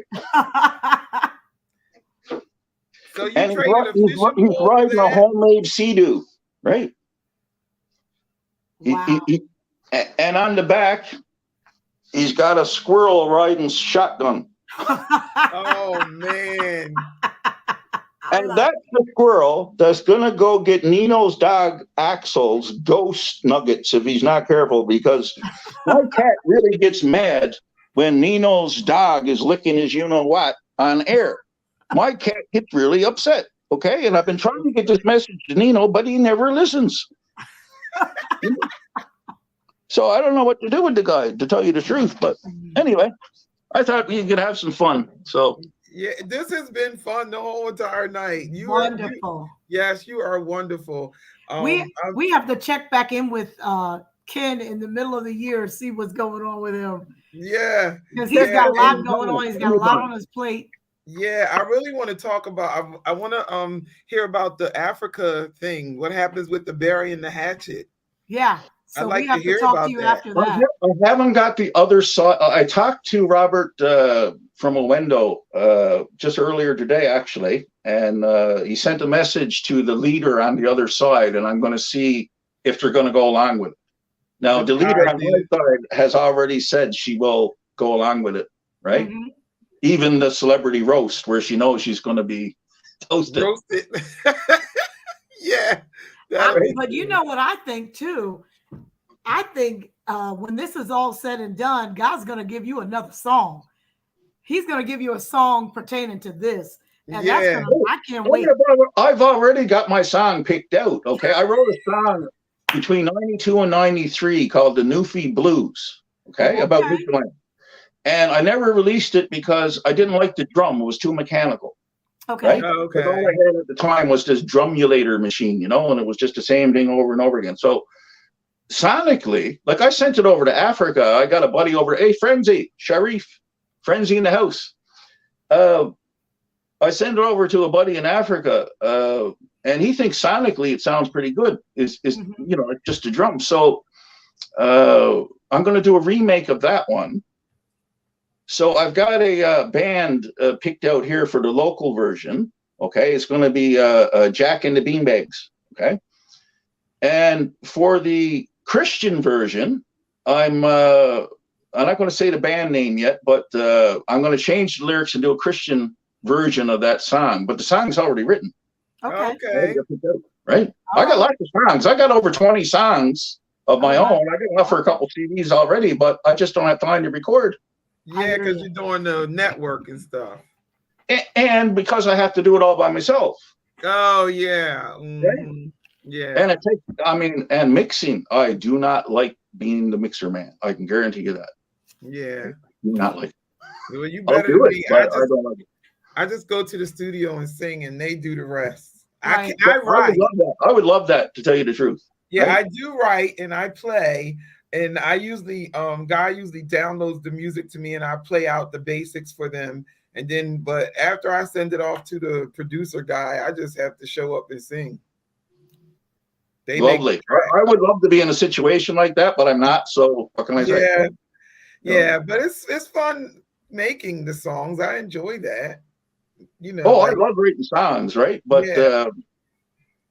So and he's riding a homemade Sea-Doo, right? Wow. And on the back, he's got a squirrel riding shotgun. Oh, man. And that's the squirrel that's going to go get Nino's dog Axel's ghost nuggets if he's not careful, because my cat really gets mad when Nino's dog is licking his you-know-what on air. My cat gets really upset, okay? And I've been trying to get this message to Nino, but he never listens. So I don't know what to do with the guy, to tell you the truth. But anyway, I thought we could have some fun. So yeah, this has been fun the whole entire night. Wonderful. Yes, you are wonderful. We have to check back in with Ken in the middle of the year, see what's going on with him. Yeah. Because he's got a lot going on. He's got a lot on his plate. Yeah, I really want to talk about, I want to hear about the Africa thing. What happens with the berry and the hatchet? Yeah. So we have to talk to you after that. I haven't got the other side. I talked to Robert from Owendo just earlier today, actually, and he sent a message to the leader on the other side, and I'm going to see if they're going to go along with it. Now, the leader on the other side has already said she will go along with it, right? Mm-hmm. Even the celebrity roast, where she knows she's going to be toasted. Yeah. But you know what I think too? I think when this is all said and done, God's going to give you another song. He's going to give you a song pertaining to this. And that's Yeah. going to, I can't wait. I've already got my song picked out. Okay. I wrote a song between 92 and 93 called the Newfie Blues. Okay. About Newfoundland. And I never released it because I didn't like the drum. It was too mechanical. Okay. Right? Okay. All I had at the time was this drumulator machine, and it was just the same thing over and over again. So sonically, like I sent it over to Africa. I got a buddy over, hey, Frenzy, Sharif, Frenzy in the house. I send it over to a buddy in Africa, and he thinks sonically it sounds pretty good. It's just a drum. So I'm going to do a remake of that one. So I've got a band picked out here for the local version. Okay, it's going to be Jack and the Beanbags. Okay, and for the Christian version, I'm not going to say the band name yet, but I'm going to change the lyrics and do a Christian version of that song. But the song's already written. Okay. Right. I got lots of songs. I got over 20 songs of my own. I got enough for a couple CDs already, but I just don't have time to record. Yeah, because you're doing the network and stuff. And because I have to do it all by myself. Oh, yeah. Mm-hmm. Right? Yeah. And it takes, and mixing, I do not like being the mixer man. I can guarantee you that. Yeah. Do not like it. Well, you better do it, I don't like it. I just go to the studio and sing, and they do the rest. Right. I write. I would love that, to tell you the truth. Yeah, right? I do write and I play. And I usually, Guy usually downloads the music to me and I play out the basics for them. And then, but after I send it off to the producer guy, I just have to show up and sing. Lovely. I would love to be in a situation like that, but I'm not. So what can I say? Yeah, but it's fun making the songs. I enjoy that. I love writing songs, right? But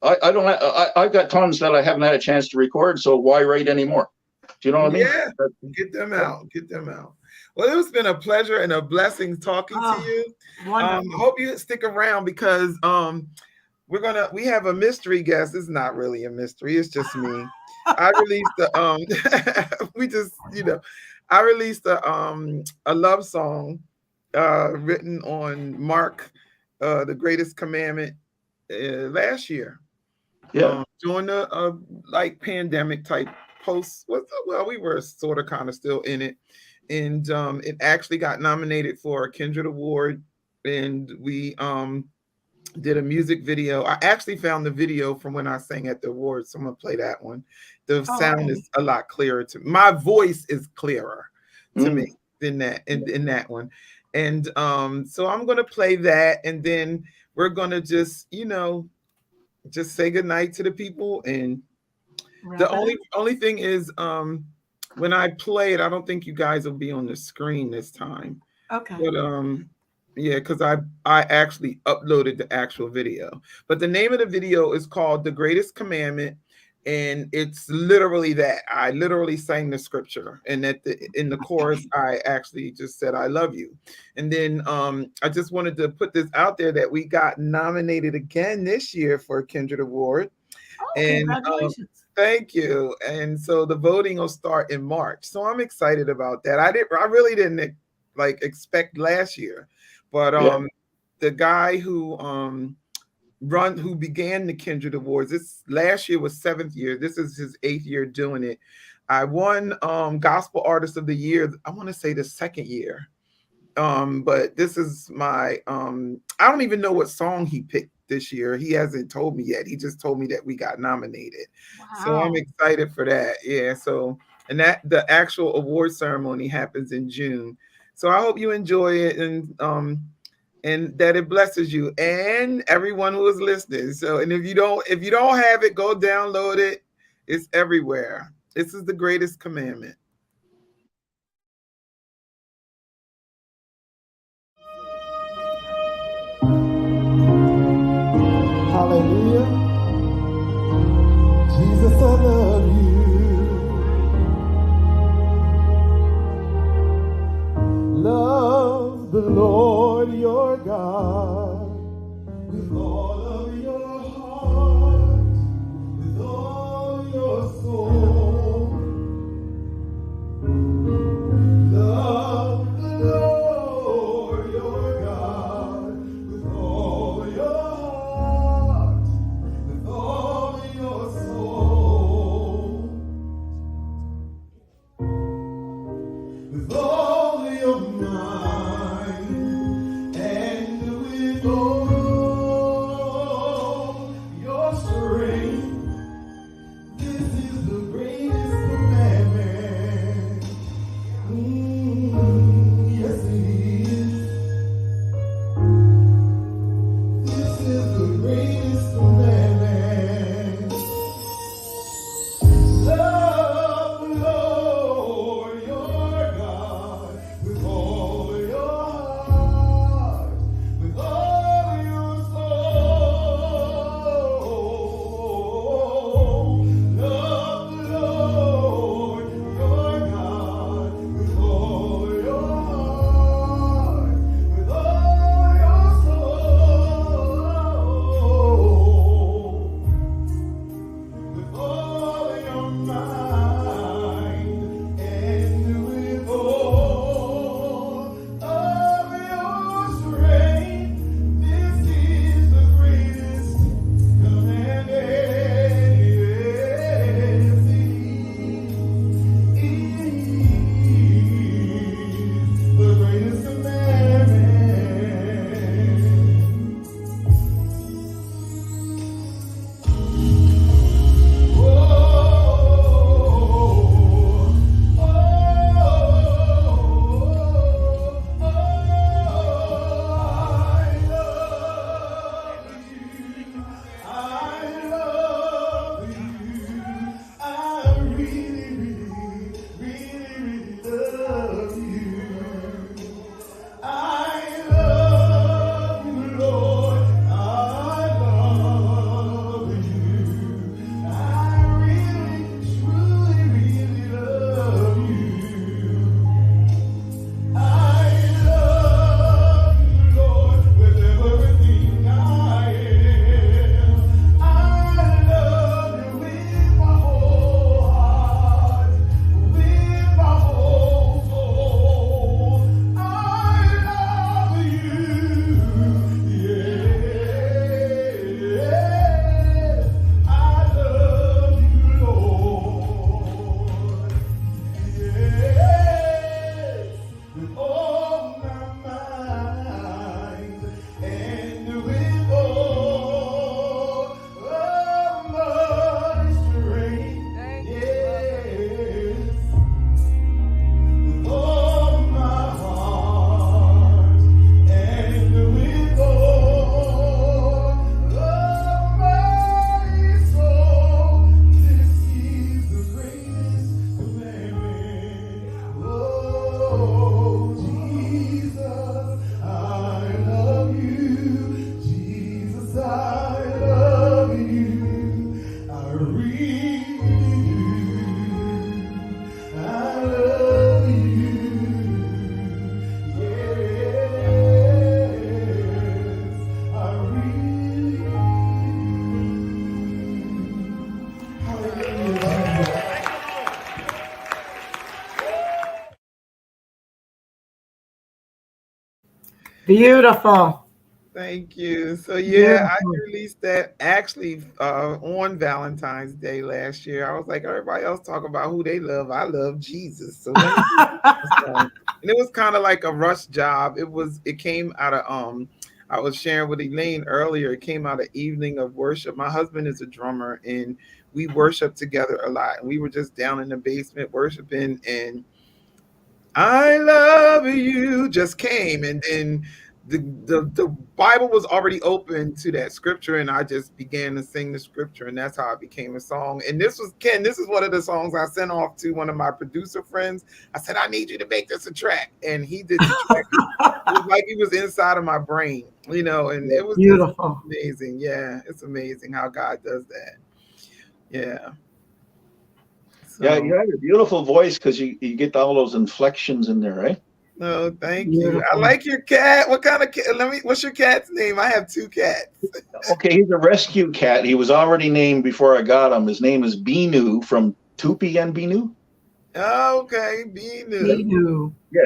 I don't. I've got tons that I haven't had a chance to record. So why write anymore? Do you know what I mean? Yeah, get them out. Get them out. Well, it's been a pleasure and a blessing talking to you. I hope you stick around because we have a mystery guest. It's not really a mystery. It's just me. I released I released a love song written on Mark, the Greatest Commandment, last year. Yeah. During the pandemic type post. Well, we were sort of kind of still in it. And it actually got nominated for a Kindred Award. And we did a music video. I actually found the video from when I sang at the awards. So I'm gonna play that one. The sound is a lot clearer to me. My voice is clearer to me than that in that one. And so I'm gonna play that, and then we're gonna just say goodnight to the people. And the only thing is when I play it, I don't think you guys will be on the screen this time. Okay. But yeah, because I actually uploaded the actual video. But the name of the video is called The Greatest Commandment, and it's literally that. I literally sang the scripture, and in the chorus, I actually just said, I love you. And then I just wanted to put this out there that we got nominated again this year for a Kindred Award. And congratulations. Thank you. And so the voting will start in March. So I'm excited about that. I really didn't expect last year. But the guy who began the Kindred Awards, this last year was 7th year. This is his 8th year doing it. I won Gospel Artist of the Year. I want to say the 2nd year. But this is my I don't even know what song he picked this year. He hasn't told me yet. He just told me that we got nominated. Wow. So I'm excited for that. Yeah. So, and that the actual award ceremony happens in June. So I hope you enjoy it and that it blesses you and everyone who is listening. So, and if you don't have it, go download it. It's everywhere. This is the greatest commandment. Hallelujah. Jesus, I love you. Love the Lord your God with all of your heart, with all your soul, Beautiful. Thank you. So yeah, I Beautiful. released that actually on Valentine's Day last year. I was like, everybody else talk about who they love. I love Jesus. So let me do a song. And it was kind of like a rush job. It came out of I was sharing with Elaine earlier. It came out of evening of worship. My husband is a drummer and we worship together a lot. And we were just down in the basement worshiping, and I love you just came, and then the Bible was already open to that scripture, and I just began to sing the scripture, and that's how it became a song. And this was Ken. This is one of the songs I sent off to one of my producer friends. I said, I need you to make this a track, and he did the track. It was like he was inside of my brain, and it was just Beautiful. amazing. Yeah, it's amazing how God does that. Yeah. Yeah, So. you have a beautiful voice because you get all those inflections in there, right? No, thank you. I Beautiful. like your cat. What kind of cat? What's your cat's name? I have two cats. Okay, he's a rescue cat. He was already named before I got him. His name is Binu from Tupi and Binu. Oh, okay, Me Binu. too. Yeah.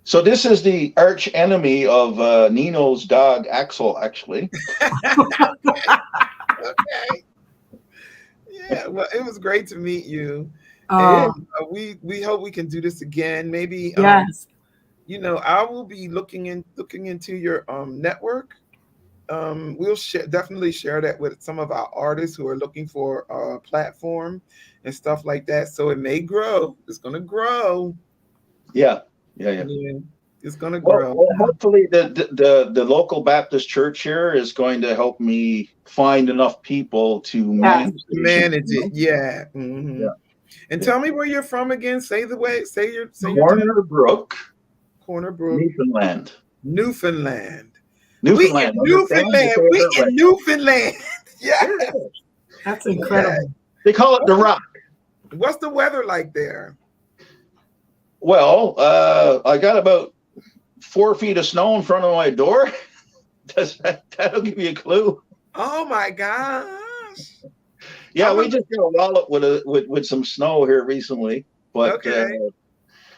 So this is the arch enemy of Nino's dog Axel, actually. Okay. Yeah. Well, it was great to meet you, and Yeah. Oh, we hope we can do this again. Maybe yes. I will be looking into your network. We'll definitely share that with some of our artists who are looking for a platform and stuff like that. So it may grow. It's gonna grow. Yeah. Yeah. Yeah. Yeah, it's gonna Well, grow. hopefully the local Baptist church here is going to help me find enough people to Yes. man the station. Manage it, yeah. Yeah. And Yeah. tell me where you're from again. Say your town. Corner Brook, Corner Brook, Newfoundland. Newfoundland. We in Newfoundland. Understand? They Newfoundland. say it We that way. in Newfoundland. Yeah, Yeah. That's yeah. incredible. They call it the Rock. What's the weather like there? Well, I got about 4 feet of snow in front of my door. That'll give you a clue. Oh my gosh. Yeah, I'm we a, just got a wallop with some snow here recently, but okay.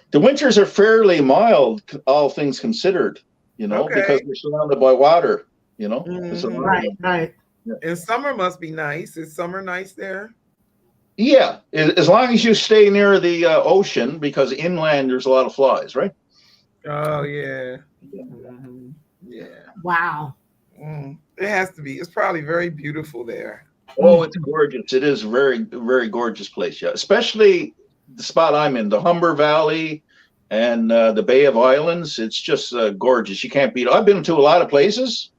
the winters are fairly mild, all things considered. Because Okay. we're surrounded by water. It's a lot Right, of, right. yeah. And summer must be nice. Is summer nice there? Yeah, as long as you stay near the ocean, because inland there's a lot of flies, right? Oh yeah. Yeah. Yeah. Wow. It has to be. It's probably very beautiful there. Oh, it's gorgeous. It is very, very gorgeous place. Yeah, especially the spot I'm in, the Humber Valley and the Bay of Islands. It's just gorgeous. You can't beat it. I've been to a lot of places.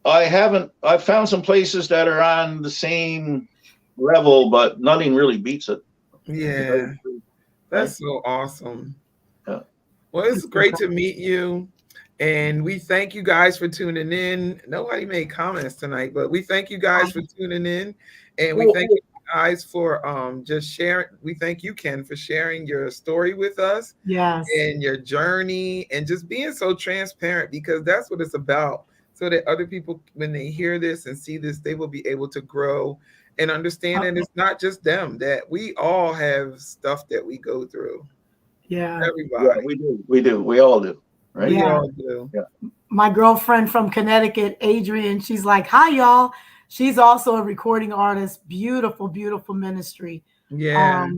I've found some places that are on the same level, but nothing really beats it. Yeah. Right? That's so awesome. Yeah. Well, it's great to meet you. And we thank you guys for tuning in. Nobody made comments tonight, but we thank you guys for tuning in. And we Well, thank you guys for just sharing. We thank you, Ken, for sharing your story with us Yes. and your journey and just being so transparent, because that's what it's about. So that other people, when they hear this and see this, they will be able to grow and understand that it's not just them, that we all have stuff that we go through. Yeah. yeah, Everybody. we do. We all do. Right? We Yeah. all do. Yeah. My girlfriend from Connecticut, Adrian, she's like, hi, y'all. She's also a recording artist. Beautiful, beautiful ministry. Yeah.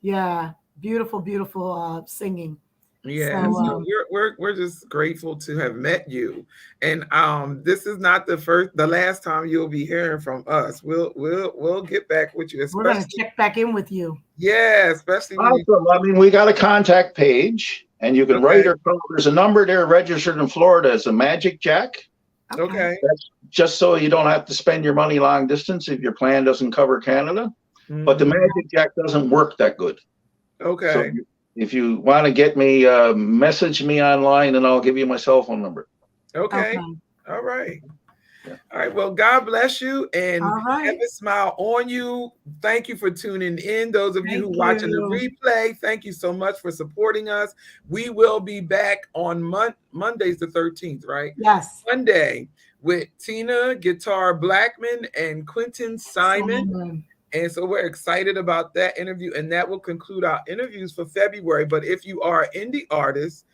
Yeah. Beautiful, beautiful singing. Yeah, So, so we're just grateful to have met you, and this is not the last time you'll be hearing from us. We'll get back with you, we're gonna especially check back in with you. especially when you Awesome. I mean, we got a contact page, and you can write okay. or call. There's a number there registered in Florida as a Magic Jack. Okay. That's just so you don't have to spend your money long distance if your plan doesn't cover Canada. But the Magic Jack doesn't work that good. Okay. So if you want to get me, message me online, and I'll give you my cell phone number. Okay. All right. Yeah. All right. Well, God bless you and have a smile on you. Thank you for tuning in. Those of you who watching the replay, thank you so much for supporting us. We will be back on Monday's the 13th, right? Yes. Monday with Tina Guitar Blackman and Quentin Simon. And so we're excited about that interview, and that will conclude our interviews for February. But if you are an indie artist,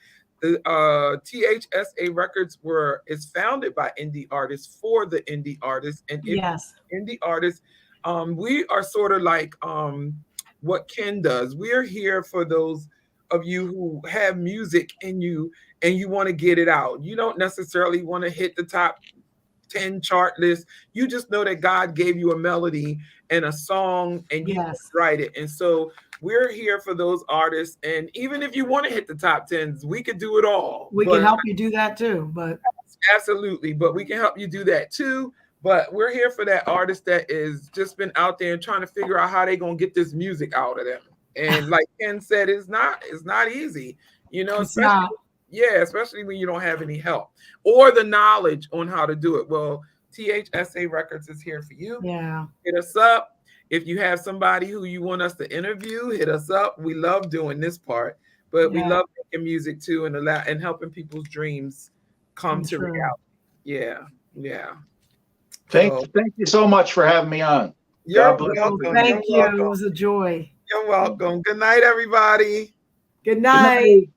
The T.H.S.A. Records is founded by indie artists for the indie artists. And if Yes. indie artists, we are sort of like what Ken does. We are here for those of you who have music in you and you want to get it out. You don't necessarily want to hit the top 10 chart list. You just know that God gave you a melody and a song and you Yes. write it. And so we're here for those artists. And even if you want to hit the top 10s, we could do it all. We can help you do that too. But absolutely, but we can help you do that too. But we're here for that artist that is just been out there and trying to figure out how they're gonna get this music out of them. And like Ken said, it's not easy, you know, it's especially not. yeah, especially when you don't have any help or the knowledge on how to do it. Well, T.H.S.A. Records is here for you. Yeah. Hit us up. If you have somebody who you want us to interview, hit us up. We love doing this part, but we love making music too and helping people's dreams come to reality. Yeah, yeah. Thank you so much for having me on. You're welcome. Thank you. It was a joy. You're welcome. Good night, everybody. Good night.